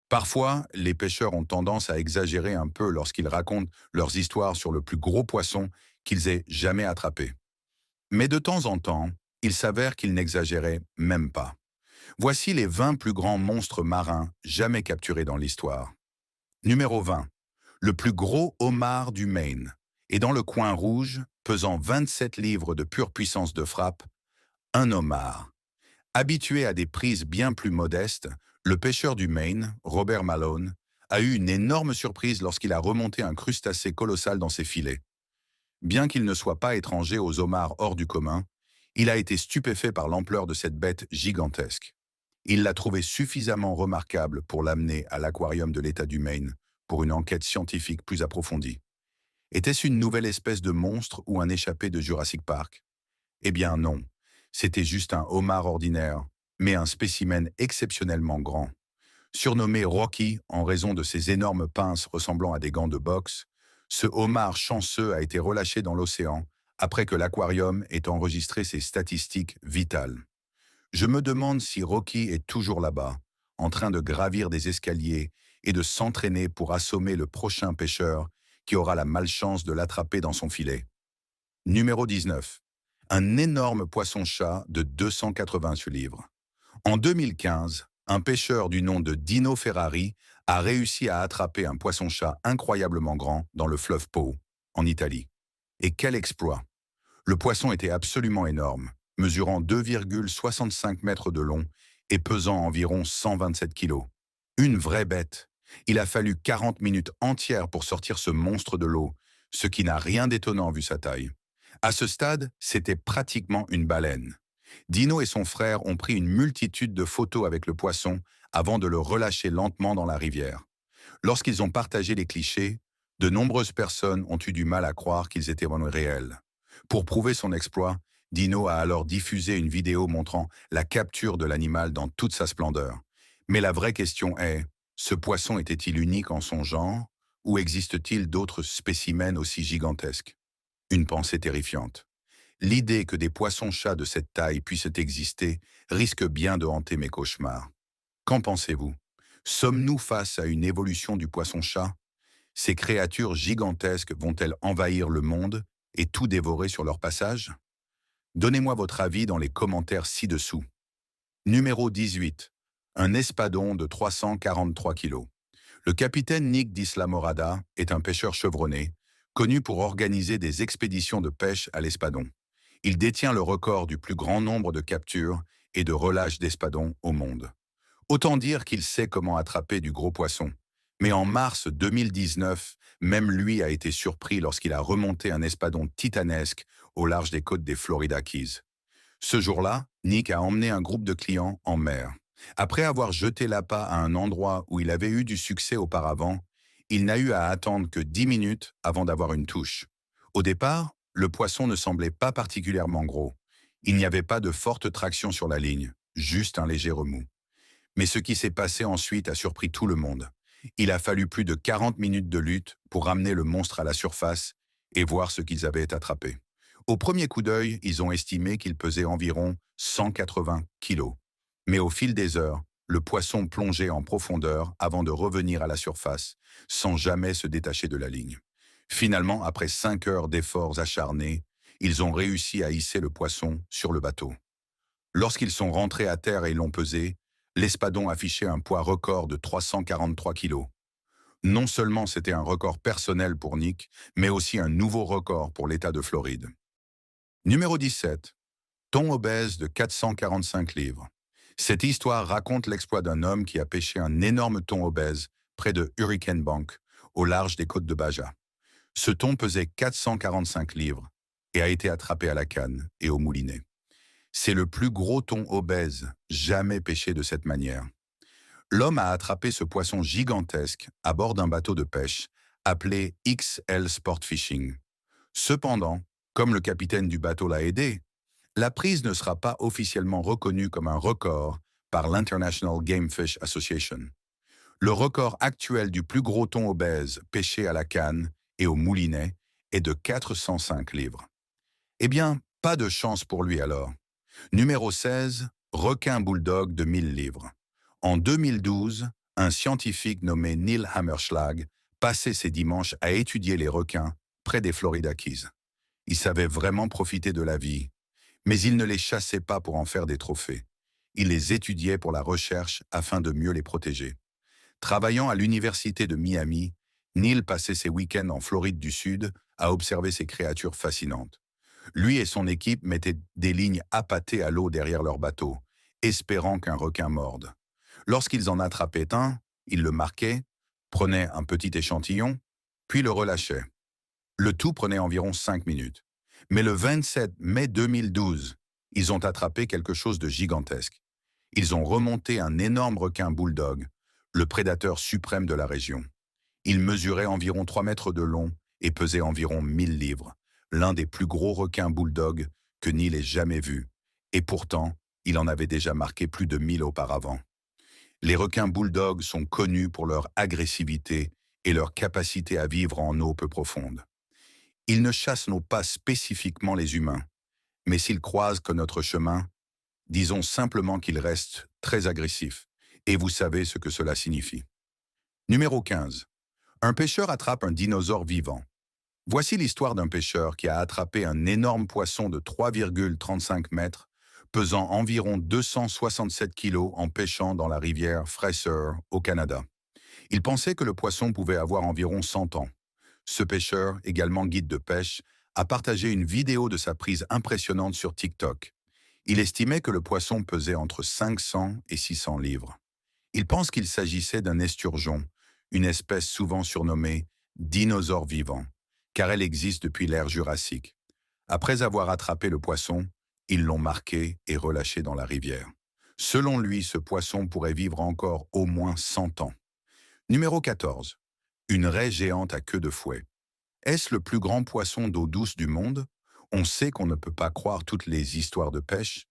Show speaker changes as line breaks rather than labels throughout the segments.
Parfois, les pêcheurs ont tendance à exagérer un peu lorsqu'ils racontent leurs histoires sur le plus gros poisson qu'ils aient jamais attrapé. Mais de temps en temps, il s'avère qu'ils n'exagéraient même pas. Voici les 20 plus grands monstres marins jamais capturés dans l'histoire. Numéro 20. Le plus gros homard du Maine. Et dans le coin rouge, pesant 27 livres de pure puissance de frappe, un homard. Habitué à des prises bien plus modestes, le pêcheur du Maine, Robert Malone, a eu une énorme surprise lorsqu'il a remonté un crustacé colossal dans ses filets. Bien qu'il ne soit pas étranger aux homards hors du commun, il a été stupéfait par l'ampleur de cette bête gigantesque. Il l'a trouvé suffisamment remarquable pour l'amener à l'aquarium de l'État du Maine pour une enquête scientifique plus approfondie. Était-ce une nouvelle espèce de monstre ou un échappé de Jurassic Park? Eh bien non, c'était juste un homard ordinaire, mais un spécimen exceptionnellement grand. Surnommé Rocky en raison de ses énormes pinces ressemblant à des gants de boxe, ce homard chanceux a été relâché dans l'océan après que l'aquarium ait enregistré ses statistiques vitales. Je me demande si Rocky est toujours là-bas, en train de gravir des escaliers et de s'entraîner pour assommer le prochain pêcheur qui aura la malchance de l'attraper dans son filet. Numéro 19. Un énorme poisson-chat de 288 livres. En 2015, un pêcheur du nom de Dino Ferrari a réussi à attraper un poisson-chat incroyablement grand dans le fleuve Po, en Italie. Et quel exploit! Le poisson était absolument énorme, mesurant 2,65 mètres de long et pesant environ 127 kilos. Une vraie bête. Il a fallu 40 minutes entières pour sortir ce monstre de l'eau, ce qui n'a rien d'étonnant vu sa taille. À ce stade, c'était pratiquement une baleine. Dino et son frère ont pris une multitude de photos avec le poisson avant de le relâcher lentement dans la rivière. Lorsqu'ils ont partagé les clichés, de nombreuses personnes ont eu du mal à croire qu'ils étaient réels. Pour prouver son exploit, Dino a alors diffusé une vidéo montrant la capture de l'animal dans toute sa splendeur. Mais la vraie question est, ce poisson était-il unique en son genre, ou existe-t-il d'autres spécimens aussi gigantesques? Une pensée terrifiante. L'idée que des poissons-chats de cette taille puissent exister risque bien de hanter mes cauchemars. Qu'en pensez-vous? Sommes-nous face à une évolution du poisson-chat? Ces créatures gigantesques vont-elles envahir le monde et tout dévorer sur leur passage? Donnez-moi votre avis dans les commentaires ci-dessous. Numéro 18. Un espadon de 343 kilos. Le capitaine Nick d'Islamorada est un pêcheur chevronné, connu pour organiser des expéditions de pêche à l'espadon. Il détient le record du plus grand nombre de captures et de relâches d'espadons au monde. Autant dire qu'il sait comment attraper du gros poisson. Mais en mars 2019, même lui a été surpris lorsqu'il a remonté un espadon titanesque au large des côtes des Florida Keys. Ce jour-là, Nick a emmené un groupe de clients en mer. Après avoir jeté l'appât à un endroit où il avait eu du succès auparavant, il n'a eu à attendre que 10 minutes avant d'avoir une touche. Au départ, le poisson ne semblait pas particulièrement gros. Il n'y avait pas de forte traction sur la ligne, juste un léger remous. Mais ce qui s'est passé ensuite a surpris tout le monde. Il a fallu plus de 40 minutes de lutte pour ramener le monstre à la surface et voir ce qu'ils avaient attrapé. Au premier coup d'œil, ils ont estimé qu'il pesait environ 180 kilos. Mais au fil des heures, le poisson plongeait en profondeur avant de revenir à la surface, sans jamais se détacher de la ligne. Finalement, après 5 heures d'efforts acharnés, ils ont réussi à hisser le poisson sur le bateau. Lorsqu'ils sont rentrés à terre et l'ont pesé, l'espadon affichait un poids record de 343 kilos. Non seulement c'était un record personnel pour Nick, mais aussi un nouveau record pour l'État de Floride. Numéro 17. Thon obèse de 445 livres. Cette histoire raconte l'exploit d'un homme qui a pêché un énorme thon obèse près de Hurricane Bank, au large des côtes de Baja. Ce thon pesait 445 livres et a été attrapé à la canne et au moulinet. C'est le plus gros thon obèse jamais pêché de cette manière. L'homme a attrapé ce poisson gigantesque à bord d'un bateau de pêche appelé XL Sport Fishing. Cependant, comme le capitaine du bateau l'a aidé, la prise ne sera pas officiellement reconnue comme un record par l'International Game Fish Association. Le record actuel du plus gros thon obèse pêché à la canne et au moulinet est de 405 livres. Eh bien, pas de chance pour lui alors. Numéro 16, requin bulldog de 1000 livres. En 2012, Un scientifique nommé Neil Hammerschlag passait ses dimanches à étudier les requins près des Florida Keys. Il savait vraiment profiter de la vie, mais il ne les chassait pas pour en faire des trophées. Il les étudiait pour la recherche afin de mieux les protéger. Travaillant à l'université de Miami, Neil passait ses week-ends en Floride du Sud à observer ces créatures fascinantes. Lui et son équipe mettaient des lignes appâtées à l'eau derrière leur bateau, espérant qu'un requin morde. Lorsqu'ils en attrapaient un, ils le marquaient, prenaient un petit échantillon, puis le relâchaient. Le tout prenait environ 5 minutes. Mais le 27 mai 2012, ils ont attrapé quelque chose de gigantesque. Ils ont remonté un énorme requin bulldog, le prédateur suprême de la région. Il mesurait environ 3 mètres de long et pesait environ 1000 livres, l'un des plus gros requins bulldog que Neil ait jamais vu. Et pourtant, il en avait déjà marqué plus de 1000 auparavant. Les requins bulldogs sont connus pour leur agressivité et leur capacité à vivre en eau peu profonde. Ils ne chassent pas spécifiquement les humains, mais s'ils croisent que notre chemin, disons simplement qu'ils restent très agressifs, et vous savez ce que cela signifie. Numéro 15. Un pêcheur attrape un dinosaure vivant. Voici l'histoire d'un pêcheur qui a attrapé un énorme poisson de 3,35 mètres, pesant environ 267 kilos en pêchant dans la rivière Fraser, au Canada. Il pensait que le poisson pouvait avoir environ 100 ans. Ce pêcheur, également guide de pêche, a partagé une vidéo de sa prise impressionnante sur TikTok. Il estimait que le poisson pesait entre 500 et 600 livres. Il pense qu'il s'agissait d'un esturgeon, une espèce souvent surnommée dinosaure vivant, car elle existe depuis l'ère jurassique. Après avoir attrapé le poisson, ils l'ont marqué et relâché dans la rivière. Selon lui, ce poisson pourrait vivre encore au moins 100 ans. Numéro 14. Une raie géante à queue de fouet. Est-ce le plus grand poisson d'eau douce du monde? On sait qu'on ne peut pas croire toutes les histoires de pêche,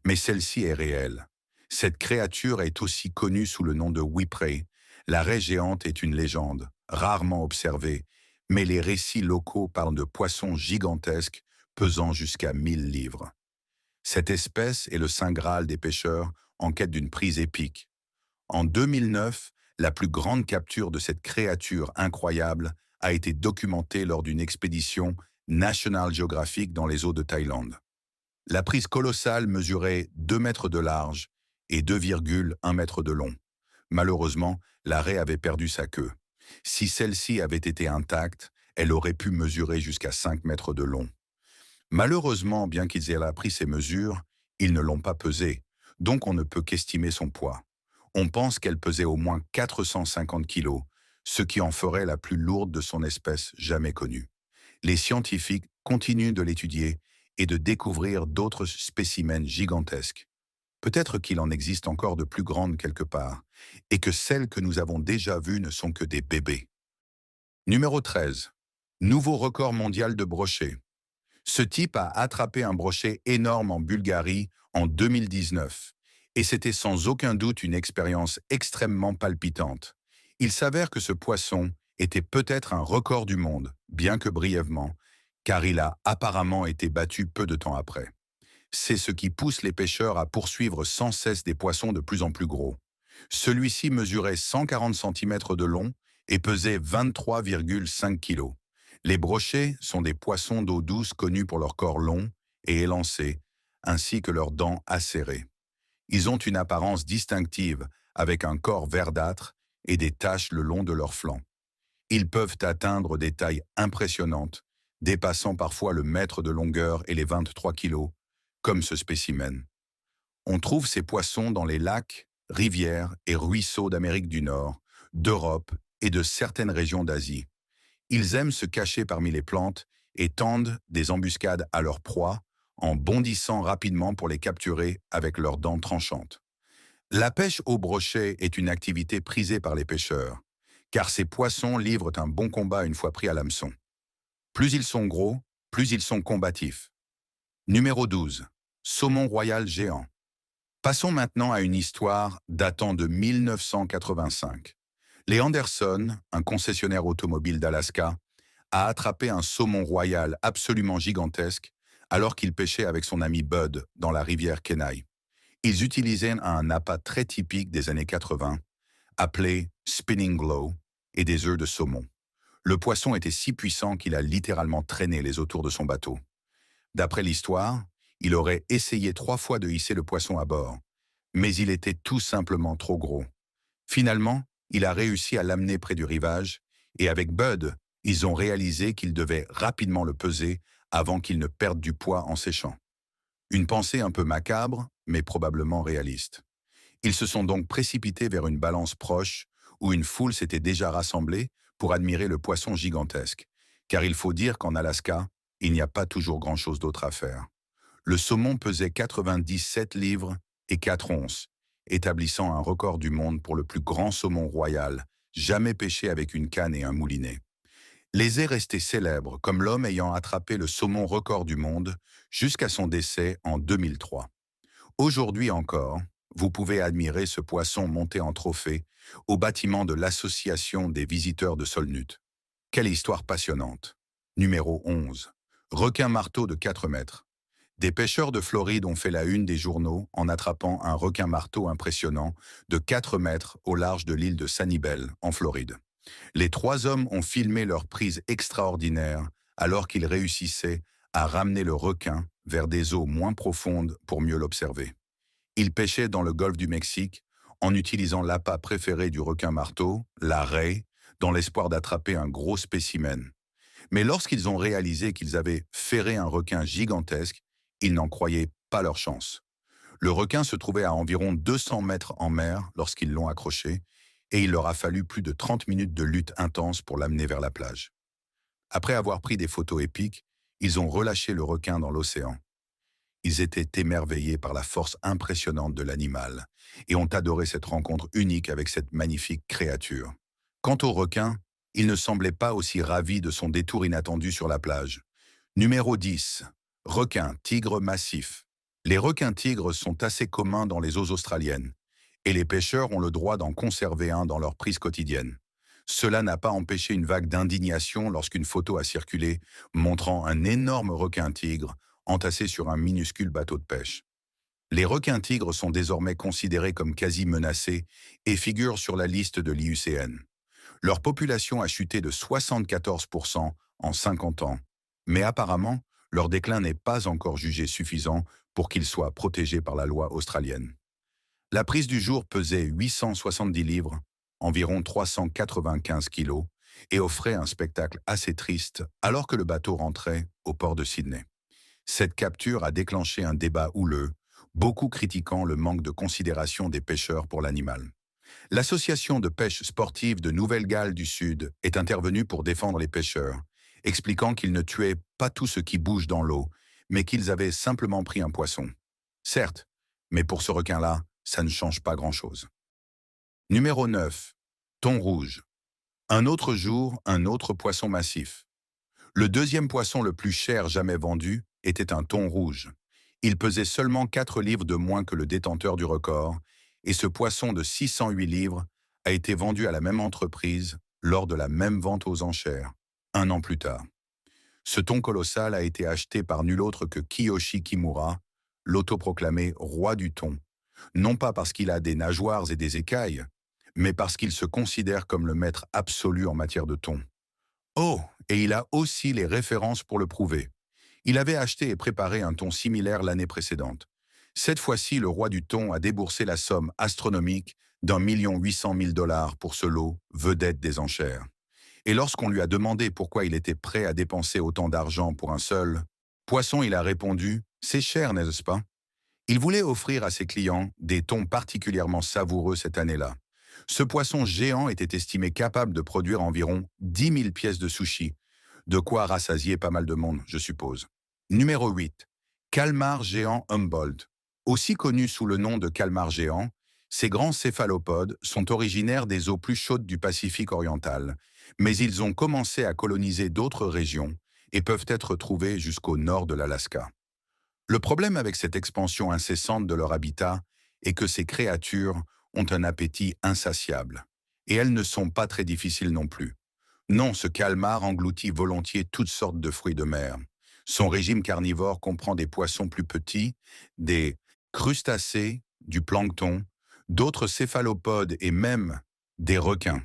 mais celle-ci est réelle. Cette créature est aussi connue sous le nom de Whipray. La raie géante est une légende, rarement observée, mais les récits locaux parlent de poissons gigantesques pesant jusqu'à 1000 livres. Cette espèce est le saint Graal des pêcheurs en quête d'une prise épique. En 2009, la plus grande capture de cette créature incroyable a été documentée lors d'une expédition National Geographic dans les eaux de Thaïlande. La prise colossale mesurait 2 mètres de large et 2,1 mètres de long. Malheureusement, la raie avait perdu sa queue. Si celle-ci avait été intacte, elle aurait pu mesurer jusqu'à 5 mètres de long. Malheureusement, bien qu'ils aient appris ces mesures, ils ne l'ont pas pesée, donc on ne peut qu'estimer son poids. On pense qu'elle pesait au moins 450 kilos, ce qui en ferait la plus lourde de son espèce jamais connue. Les scientifiques continuent de l'étudier et de découvrir d'autres spécimens gigantesques. Peut-être qu'il en existe encore de plus grandes quelque part, et que celles que nous avons déjà vues ne sont que des bébés. Numéro 13. Nouveau record mondial de brochet. Ce type a attrapé un brochet énorme en Bulgarie en 2019, et c'était sans aucun doute une expérience extrêmement palpitante. Il s'avère que ce poisson était peut-être un record du monde, bien que brièvement, car il a apparemment été battu peu de temps après. C'est ce qui pousse les pêcheurs à poursuivre sans cesse des poissons de plus en plus gros. Celui-ci mesurait 140 cm de long et pesait 23,5 kg. Les brochets sont des poissons d'eau douce connus pour leur corps long et élancé, ainsi que leurs dents acérées. Ils ont une apparence distinctive, avec un corps verdâtre et des taches le long de leurs flancs. Ils peuvent atteindre des tailles impressionnantes, dépassant parfois le mètre de longueur et les 23 kilos, comme ce spécimen. On trouve ces poissons dans les lacs, rivières et ruisseaux d'Amérique du Nord, d'Europe et de certaines régions d'Asie. Ils aiment se cacher parmi les plantes et tendent des embuscades à leurs proies en bondissant rapidement pour les capturer avec leurs dents tranchantes. La pêche au brochet est une activité prisée par les pêcheurs, car ces poissons livrent un bon combat une fois pris à l'hameçon. Plus ils sont gros, plus ils sont combatifs. Numéro 12. Saumon royal géant. Passons maintenant à une histoire datant de 1985. Les Anderson, un concessionnaire automobile d'Alaska, a attrapé un saumon royal absolument gigantesque alors qu'il pêchait avec son ami Bud dans la rivière Kenai. Ils utilisaient un appât très typique des années 80, appelé spinning glow, et des œufs de saumon. Le poisson était si puissant qu'il a littéralement traîné les autour de son bateau. D'après l'histoire, il aurait essayé 3 fois de hisser le poisson à bord, mais il était tout simplement trop gros. Finalement, il a réussi à l'amener près du rivage, et avec Bud, ils ont réalisé qu'ils devaient rapidement le peser avant qu'il ne perde du poids en séchant. Une pensée un peu macabre, mais probablement réaliste. Ils se sont donc précipités vers une balance proche, où une foule s'était déjà rassemblée pour admirer le poisson gigantesque. Car il faut dire qu'en Alaska, il n'y a pas toujours grand-chose d'autre à faire. Le saumon pesait 97 livres et 4 onces, établissant un record du monde pour le plus grand saumon royal, jamais pêché avec une canne et un moulinet. Les est resté célèbre comme l'homme ayant attrapé le saumon record du monde jusqu'à son décès en 2003. Aujourd'hui encore, vous pouvez admirer ce poisson monté en trophée au bâtiment de l'Association des visiteurs de Solnut. Quelle histoire passionnante. Numéro 11. Requin marteau de 4 mètres. Des pêcheurs de Floride ont fait la une des journaux en attrapant un requin marteau impressionnant de 4 mètres au large de l'île de Sanibel, en Floride. Les 3 hommes ont filmé leur prise extraordinaire alors qu'ils réussissaient à ramener le requin vers des eaux moins profondes pour mieux l'observer. Ils pêchaient dans le golfe du Mexique en utilisant l'appât préféré du requin marteau, la raie, dans l'espoir d'attraper un gros spécimen. Mais lorsqu'ils ont réalisé qu'ils avaient ferré un requin gigantesque, ils n'en croyaient pas leur chance. Le requin se trouvait à environ 200 mètres en mer lorsqu'ils l'ont accroché, et il leur a fallu plus de 30 minutes de lutte intense pour l'amener vers la plage. Après avoir pris des photos épiques, ils ont relâché le requin dans l'océan. Ils étaient émerveillés par la force impressionnante de l'animal et ont adoré cette rencontre unique avec cette magnifique créature. Quant au requin, il ne semblait pas aussi ravi de son détour inattendu sur la plage. Numéro 10. Requin tigre massif. Les requins tigres sont assez communs dans les eaux australiennes, et les pêcheurs ont le droit d'en conserver un dans leur prise quotidienne. Cela n'a pas empêché une vague d'indignation lorsqu'une photo a circulé montrant un énorme requin tigre entassé sur un minuscule bateau de pêche. Les requins tigres sont désormais considérés comme quasi menacés et figurent sur la liste de l'IUCN. Leur population a chuté de 74% en 50 ans, mais apparemment, leur déclin n'est pas encore jugé suffisant pour qu'ils soient protégés par la loi australienne. La prise du jour pesait 870 livres, environ 395 kilos, et offrait un spectacle assez triste alors que le bateau rentrait au port de Sydney. Cette capture a déclenché un débat houleux, beaucoup critiquant le manque de considération des pêcheurs pour l'animal. L'Association de pêche sportive de Nouvelle-Galles du Sud est intervenue pour défendre les pêcheurs, expliquant qu'ils ne tuaient pas tout ce qui bouge dans l'eau, mais qu'ils avaient simplement pris un poisson. Certes, mais pour ce requin-là, ça ne change pas grand-chose. Numéro 9. Thon rouge. Un autre jour, un autre poisson massif. Le deuxième poisson le plus cher jamais vendu était un thon rouge. Il pesait seulement 4 livres de moins que le détenteur du record, et ce poisson de 608 livres a été vendu à la même entreprise lors de la même vente aux enchères, 1 an plus tard. Ce thon colossal a été acheté par nul autre que Kiyoshi Kimura, l'autoproclamé roi du thon, non pas parce qu'il a des nageoires et des écailles, mais parce qu'il se considère comme le maître absolu en matière de thon. Oh, et il a aussi les références pour le prouver. Il avait acheté et préparé un thon similaire l'année précédente. Cette fois-ci, le roi du thon a déboursé la somme astronomique d'1 800 000 $ pour ce lot, vedette des enchères. Et lorsqu'on lui a demandé pourquoi il était prêt à dépenser autant d'argent pour un seul poisson, il a répondu « C'est cher, n'est-ce pas ?» Il voulait offrir à ses clients des thons particulièrement savoureux cette année-là. Ce poisson géant était estimé capable de produire environ 10 000 pièces de sushi, de quoi rassasier pas mal de monde, je suppose. Numéro 8. Calmar géant Humboldt. Aussi connu sous le nom de calmar géant, ces grands céphalopodes sont originaires des eaux plus chaudes du Pacifique oriental, mais ils ont commencé à coloniser d'autres régions et peuvent être trouvés jusqu'au nord de l'Alaska. Le problème avec cette expansion incessante de leur habitat est que ces créatures ont un appétit insatiable, et elles ne sont pas très difficiles non plus. Non, ce calmar engloutit volontiers toutes sortes de fruits de mer. Son régime carnivore comprend des poissons plus petits, des crustacés, du plancton, d'autres céphalopodes et même Des requins.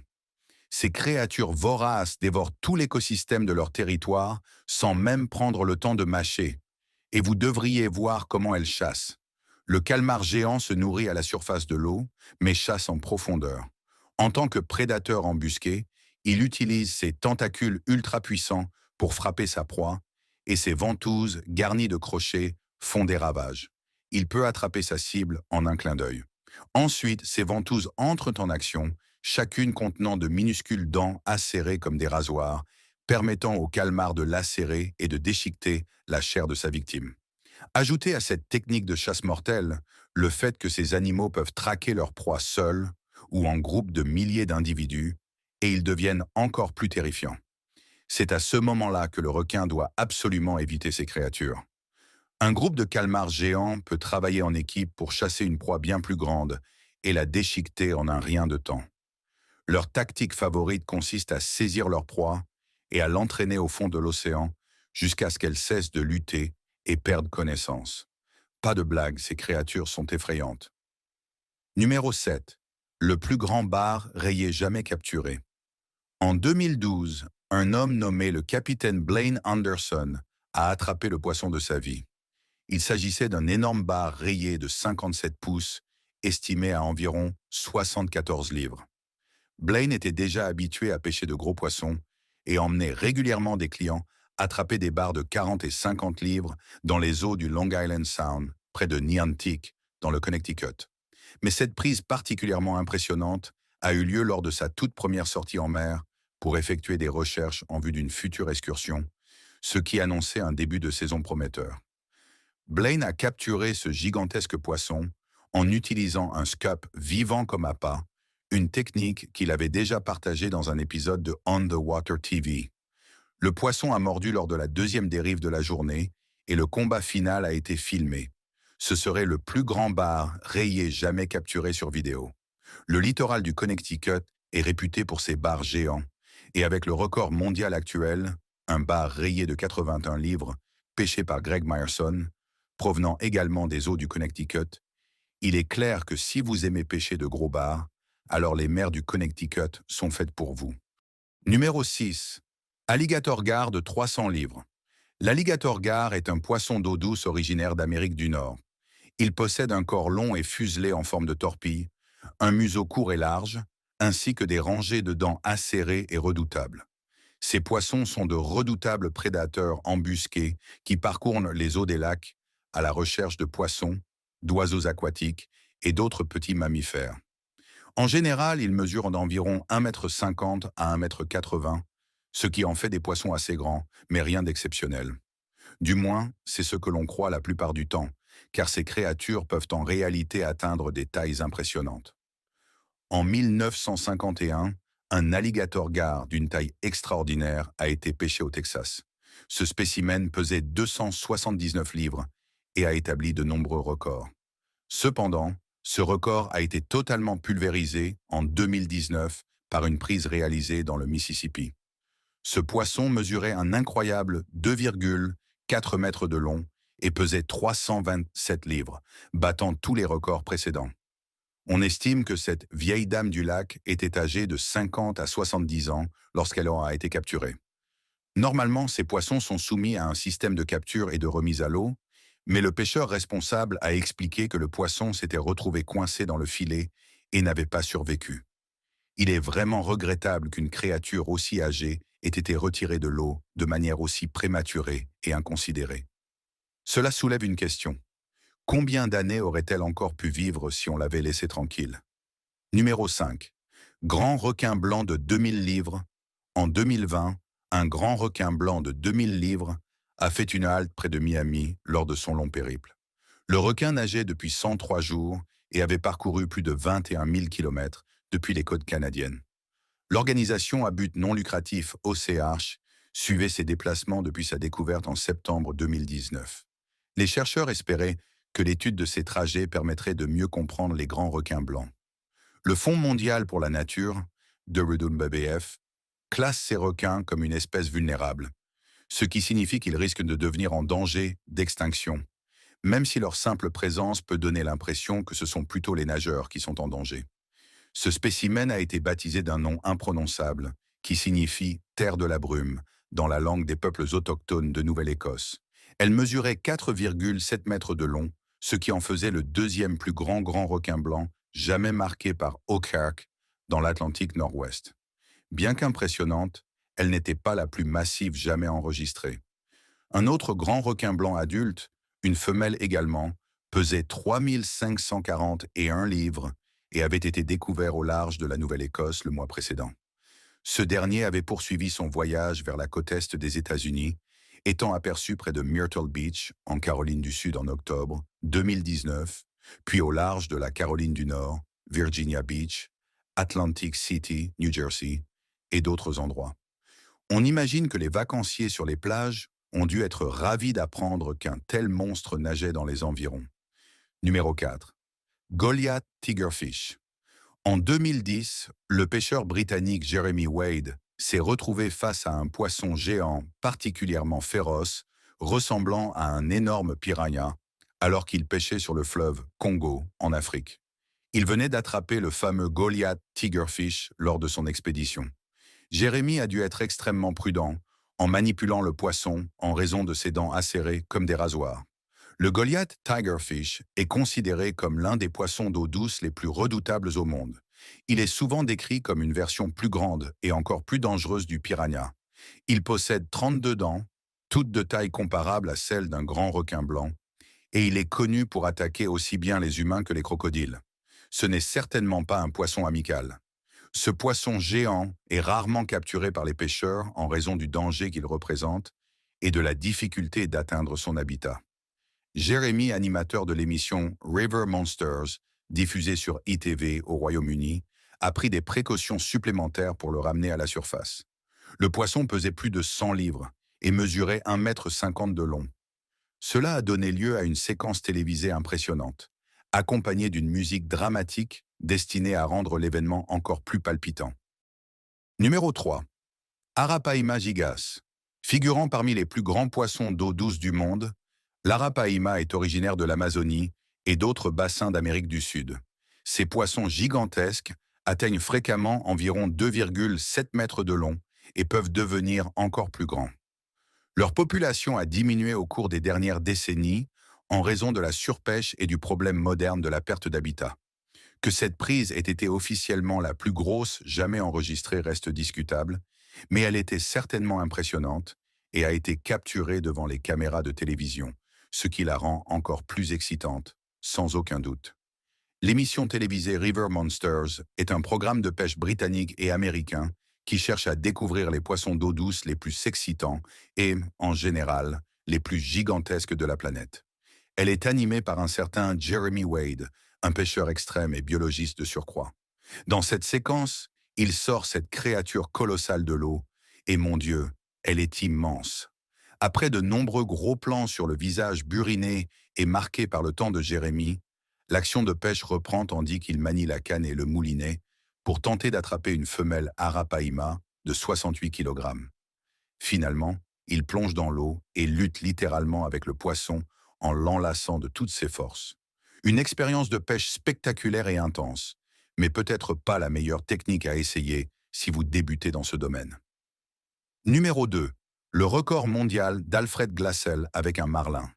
Ces créatures voraces dévorent tout l'écosystème de leur territoire sans même prendre le temps de mâcher. Et vous devriez voir comment elles chassent. Le calmar géant se nourrit à la surface de l'eau, mais chasse en profondeur. En tant que prédateur embusqué, il utilise ses tentacules ultra puissants pour frapper sa proie, et ses ventouses, garnies de crochets, font des ravages. Il peut attraper sa cible en un clin d'œil. Ensuite, ses ventouses entrent en action, chacune contenant de minuscules dents acérées comme des rasoirs, permettant au calmar de lacérer et de déchiqueter la chair de sa victime. Ajoutez à cette technique de chasse mortelle le fait que ces animaux peuvent traquer leur proie seuls ou en groupe de milliers d'individus, et ils deviennent encore plus terrifiants. C'est à ce moment-là que le requin doit absolument éviter ces créatures. Un groupe de calmars géants peut travailler en équipe pour chasser une proie bien plus grande et la déchiqueter en un rien de temps. Leur tactique favorite consiste à saisir leur proie et à l'entraîner au fond de l'océan jusqu'à ce qu'elle cesse de lutter et perde connaissance. Pas de blague, ces créatures sont effrayantes. Numéro 7. Le plus grand bar rayé jamais capturé. En 2012, un homme nommé le capitaine Blaine Anderson a attrapé le poisson de sa vie. Il s'agissait d'un énorme bar rayé de 57 pouces, estimé à environ 74 livres. Blaine était déjà habitué à pêcher de gros poissons et emmenait régulièrement des clients attraper des bars de 40 et 50 livres dans les eaux du Long Island Sound, près de Niantic, dans le Connecticut. Mais cette prise particulièrement impressionnante a eu lieu lors de sa toute première sortie en mer pour effectuer des recherches en vue d'une future excursion, ce qui annonçait un début de saison prometteur. Blaine a capturé ce gigantesque poisson en utilisant un scup vivant comme appât, une technique qu'il avait déjà partagée dans un épisode de On the Water TV. Le poisson a mordu lors de la deuxième dérive de la journée et le combat final a été filmé. Ce serait le plus grand bar rayé jamais capturé sur vidéo. Le littoral du Connecticut est réputé pour ses bars géants, et avec le record mondial actuel, un bar rayé de 81 livres, pêché par Greg Myerson, provenant également des eaux du Connecticut, il est clair que si vous aimez pêcher de gros bars, alors les mers du Connecticut sont faites pour vous. Numéro 6. Alligator gar de 300 livres. L'alligator gar est un poisson d'eau douce originaire d'Amérique du Nord. Il possède un corps long et fuselé en forme de torpille, un museau court et large, ainsi que des rangées de dents acérées et redoutables. Ces poissons sont de redoutables prédateurs embusqués qui parcourent les eaux des lacs à la recherche de poissons, d'oiseaux aquatiques et d'autres petits mammifères. En général, ils mesurent d'environ 1,50 m à 1,80 m, ce qui en fait des poissons assez grands, mais rien d'exceptionnel. Du moins, c'est ce que l'on croit la plupart du temps, car ces créatures peuvent en réalité atteindre des tailles impressionnantes. En 1951, un alligator gar d'une taille extraordinaire a été pêché au Texas. Ce spécimen pesait 279 livres et a établi de nombreux records. Cependant, ce record a été totalement pulvérisé en 2019 par une prise réalisée dans le Mississippi. Ce poisson mesurait un incroyable 2,4 mètres de long et pesait 327 livres, battant tous les records précédents. On estime que cette vieille dame du lac était âgée de 50 à 70 ans lorsqu'elle aura été capturée. Normalement, ces poissons sont soumis à un système de capture et de remise à l'eau, mais le pêcheur responsable a expliqué que le poisson s'était retrouvé coincé dans le filet et n'avait pas survécu. Il est vraiment regrettable qu'une créature aussi âgée ait été retirée de l'eau de manière aussi prématurée et inconsidérée. Cela soulève une question. Combien d'années aurait-elle encore pu vivre si on l'avait laissée tranquille? Numéro 5. Grand requin blanc de 2000 livres. En 2020, un grand requin blanc de 2000 livres a fait une halte près de Miami lors de son long périple. Le requin nageait depuis 103 jours et avait parcouru plus de 21 000 kilomètres depuis les côtes canadiennes. L'organisation à but non lucratif OCH suivait ses déplacements depuis sa découverte en septembre 2019. Les chercheurs espéraient que l'étude de ces trajets permettrait de mieux comprendre les grands requins blancs. Le Fonds mondial pour la nature, WWF, classe ces requins comme une espèce vulnérable, ce qui signifie qu'ils risquent de devenir en danger d'extinction, même si leur simple présence peut donner l'impression que ce sont plutôt les nageurs qui sont en danger. Ce spécimen a été baptisé d'un nom imprononçable, qui signifie «terre de la brume» dans la langue des peuples autochtones de Nouvelle-Écosse. Elle mesurait 4,7 mètres de long, ce qui en faisait le deuxième plus grand requin blanc jamais marqué par Oakirk dans l'Atlantique Nord-Ouest. Bien qu'impressionnante, elle n'était pas la plus massive jamais enregistrée. Un autre grand requin blanc adulte, une femelle également, pesait 3541 livres et avait été découvert au large de la Nouvelle-Écosse le mois précédent. Ce dernier avait poursuivi son voyage vers la côte est des États-Unis, étant aperçu près de Myrtle Beach, en Caroline du Sud en octobre 2019, puis au large de la Caroline du Nord, Virginia Beach, Atlantic City, New Jersey, et d'autres endroits. On imagine que les vacanciers sur les plages ont dû être ravis d'apprendre qu'un tel monstre nageait dans les environs. Numéro 4. Goliath Tigerfish. En 2010, le pêcheur britannique Jeremy Wade s'est retrouvé face à un poisson géant particulièrement féroce, ressemblant à un énorme piranha, alors qu'il pêchait sur le fleuve Congo, en Afrique. Il venait d'attraper le fameux Goliath Tigerfish lors de son expédition. Jérémy a dû être extrêmement prudent en manipulant le poisson en raison de ses dents acérées comme des rasoirs. Le Goliath Tigerfish est considéré comme l'un des poissons d'eau douce les plus redoutables au monde. Il est souvent décrit comme une version plus grande et encore plus dangereuse du piranha. Il possède 32 dents, toutes de taille comparable à celle d'un grand requin blanc, et il est connu pour attaquer aussi bien les humains que les crocodiles. Ce n'est certainement pas un poisson amical. Ce poisson géant est rarement capturé par les pêcheurs en raison du danger qu'il représente et de la difficulté d'atteindre son habitat. Jérémy, animateur de l'émission River Monsters, diffusée sur ITV au Royaume-Uni, a pris des précautions supplémentaires pour le ramener à la surface. Le poisson pesait plus de 100 livres et mesurait 1,50 m de long. Cela a donné lieu à une séquence télévisée impressionnante, accompagnée d'une musique dramatique destinée à rendre l'événement encore plus palpitant. Numéro 3. Arapaima gigas. Figurant parmi les plus grands poissons d'eau douce du monde, l'Arapaima est originaire de l'Amazonie et d'autres bassins d'Amérique du Sud. Ces poissons gigantesques atteignent fréquemment environ 2,7 mètres de long et peuvent devenir encore plus grands. Leur population a diminué au cours des dernières décennies en raison de la surpêche et du problème moderne de la perte d'habitat. Que cette prise ait été officiellement la plus grosse jamais enregistrée reste discutable, mais elle était certainement impressionnante et a été capturée devant les caméras de télévision, ce qui la rend encore plus excitante, sans aucun doute. L'émission télévisée River Monsters est un programme de pêche britannique et américain qui cherche à découvrir les poissons d'eau douce les plus excitants et, en général, les plus gigantesques de la planète. Elle est animée par un certain Jeremy Wade, un pêcheur extrême et biologiste de surcroît. Dans cette séquence, il sort cette créature colossale de l'eau, et mon Dieu, elle est immense. Après de nombreux gros plans sur le visage buriné et marqué par le temps de Jérémy, l'action de pêche reprend tandis qu'il manie la canne et le moulinet pour tenter d'attraper une femelle Arapaima de 68 kg. Finalement, il plonge dans l'eau et lutte littéralement avec le poisson en l'enlaçant de toutes ses forces. Une expérience de pêche spectaculaire et intense, mais peut-être pas la meilleure technique à essayer si vous débutez dans ce domaine. Numéro 2. Le record mondial d'Alfred Glassell avec un marlin.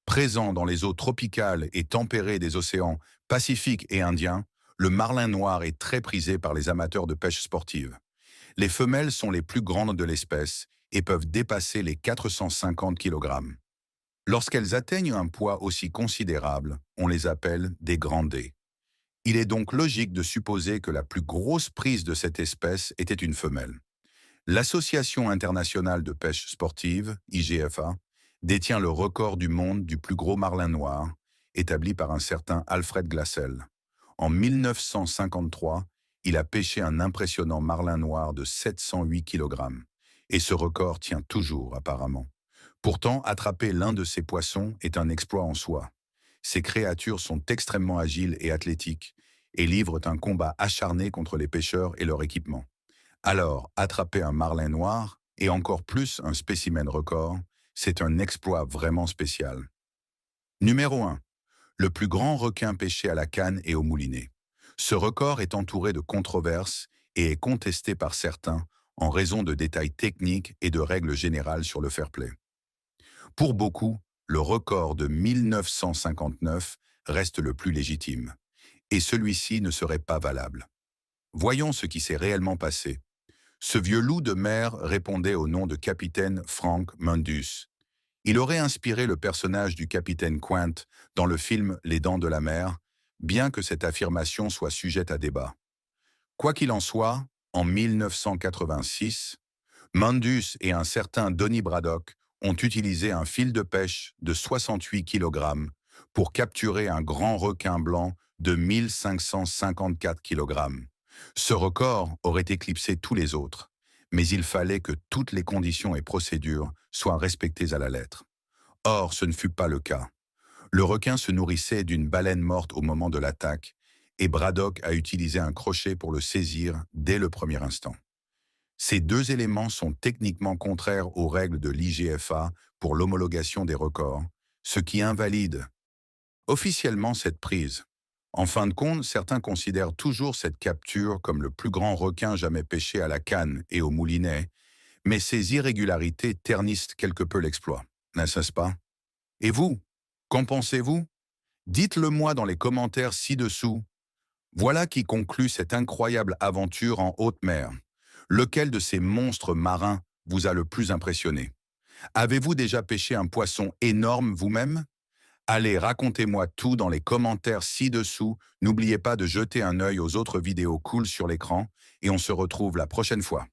Présent dans les eaux tropicales et tempérées des océans Pacifique et Indien, le marlin noir est très prisé par les amateurs de pêche sportive. Les femelles sont les plus grandes de l'espèce et peuvent dépasser les 450 kg. Lorsqu'elles atteignent un poids aussi considérable, on les appelle des grandées. Il est donc logique de supposer que la plus grosse prise de cette espèce était une femelle. L'Association internationale de pêche sportive, IGFA, détient le record du monde du plus gros marlin noir, établi par un certain Alfred Glassell. En 1953, il a pêché un impressionnant marlin noir de 708 kg. Et ce record tient toujours, apparemment. Pourtant, attraper l'un de ces poissons est un exploit en soi. Ces créatures sont extrêmement agiles et athlétiques et livrent un combat acharné contre les pêcheurs et leur équipement. Alors, attraper un marlin noir, et encore plus un spécimen record, c'est un exploit vraiment spécial. Numéro 1. Le plus grand requin pêché à la canne et au moulinet. Ce record est entouré de controverses et est contesté par certains en raison de détails techniques et de règles générales sur le fair play. Pour beaucoup, le record de 1959 reste le plus légitime, et celui-ci ne serait pas valable. Voyons ce qui s'est réellement passé. Ce vieux loup de mer répondait au nom de capitaine Frank Mundus. Il aurait inspiré le personnage du capitaine Quint dans le film Les Dents de la Mer, bien que cette affirmation soit sujette à débat. Quoi qu'il en soit, en 1986, Mundus et un certain Donnie Braddock ont utilisé un fil de pêche de 68 kg pour capturer un grand requin blanc de 1554 kg. Ce record aurait éclipsé tous les autres, mais il fallait que toutes les conditions et procédures soient respectées à la lettre. Or, ce ne fut pas le cas. Le requin se nourrissait d'une baleine morte au moment de l'attaque, et Braddock a utilisé un crochet pour le saisir dès le premier instant. Ces deux éléments sont techniquement contraires aux règles de l'IGFA pour l'homologation des records, ce qui invalide officiellement cette prise. En fin de compte, certains considèrent toujours cette capture comme le plus grand requin jamais pêché à la canne et au moulinet, mais ces irrégularités ternissent quelque peu l'exploit, n'est-ce pas? Et vous, qu'en pensez-vous? Dites-le moi dans les commentaires ci-dessous. Voilà qui conclut cette incroyable aventure en haute mer. Lequel de ces monstres marins vous a le plus impressionné? Avez-vous déjà pêché un poisson énorme vous-même? Allez, racontez-moi tout dans les commentaires ci-dessous. N'oubliez pas de jeter un œil aux autres vidéos cool sur l'écran et on se retrouve la prochaine fois.